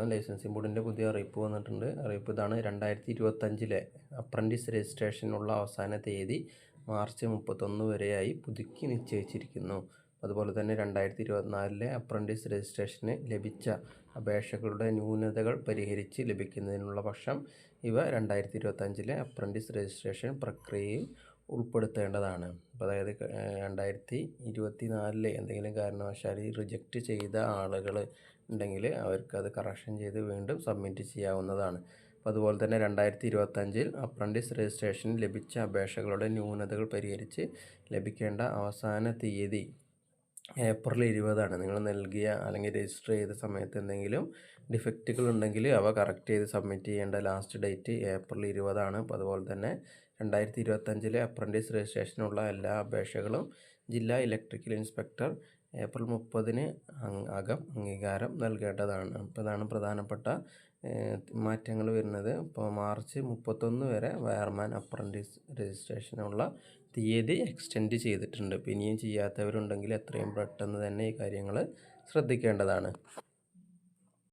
സ്വാഗതം. ലൈസൻസിംഗ് ബോർഡിൻ്റെ പുതിയ അറിയിപ്പ് വന്നിട്ടുണ്ട്. അറിയിപ്പ് ഇതാണ്: 2025 അപ്രൻറ്റീസ് രജിസ്ട്രേഷനുള്ള അവസാന തീയതി മാർച്ച് 31 വരെയായി പുതുക്കി നിശ്ചയിച്ചിരിക്കുന്നു. അതുപോലെ തന്നെ 2024 അപ്രൻറ്റീസ് രജിസ്ട്രേഷന് ലഭിച്ച അപേക്ഷകളുടെ ന്യൂനതകൾ പരിഹരിച്ച് ലഭിക്കുന്നതിനുള്ള പക്ഷം ഇവ 2025 അപ്രൻറ്റീസ് രജിസ്ട്രേഷൻ പ്രക്രിയയിൽ ഉൾപ്പെടുത്തേണ്ടതാണ്. അപ്പോൾ അതായത് 2024 എന്തെങ്കിലും കാരണവശാൽ റിജക്റ്റ് ചെയ്ത ആളുകൾ ഉണ്ടെങ്കിൽ അവർക്കത് കറക്ഷൻ ചെയ്ത് വീണ്ടും സബ്മിറ്റ് ചെയ്യാവുന്നതാണ്. അപ്പോൾ അതുപോലെ തന്നെ 2025 അപ്രൻറ്റീസ് രജിസ്ട്രേഷന് ലഭിച്ച അപേക്ഷകളുടെ ന്യൂനതകൾ പരിഹരിച്ച് ലഭിക്കേണ്ട അവസാന തീയതി ഏപ്രിൽ 20 നിങ്ങൾ നൽകിയ അല്ലെങ്കിൽ രജിസ്റ്റർ ചെയ്ത സമയത്ത് എന്തെങ്കിലും ഡിഫക്റ്റുകൾ ഉണ്ടെങ്കിൽ അവ കറക്റ്റ് ചെയ്ത് സബ്മിറ്റ് ചെയ്യേണ്ട ലാസ്റ്റ് ഡേറ്റ് ഏപ്രിൽ 20. അപ്പോൾ അതുപോലെ തന്നെ 2025 അപ്രൻറ്റീസ് രജിസ്ട്രേഷനുള്ള എല്ലാ അപേക്ഷകളും ജില്ലാ ഇലക്ട്രിക്കൽ ഇൻസ്പെക്ടർ ഏപ്രിൽ 30 അകം അംഗീകാരം നൽകേണ്ടതാണ്. അപ്പോൾ ഇതാണ് പ്രധാനപ്പെട്ട മാറ്റങ്ങൾ വരുന്നത്. ഇപ്പോൾ മാർച്ച് 31 വരെ വയർമാൻ അപ്രൻറ്റീസ് രജിസ്ട്രേഷനുള്ള തീയതി എക്സ്റ്റെൻഡ് ചെയ്തിട്ടുണ്ട്. അപ്പോൾ ഇനിയും ചെയ്യാത്തവരുണ്ടെങ്കിൽ എത്രയും പെട്ടെന്ന് തന്നെ ഈ കാര്യങ്ങൾ ശ്രദ്ധിക്കേണ്ടതാണ്.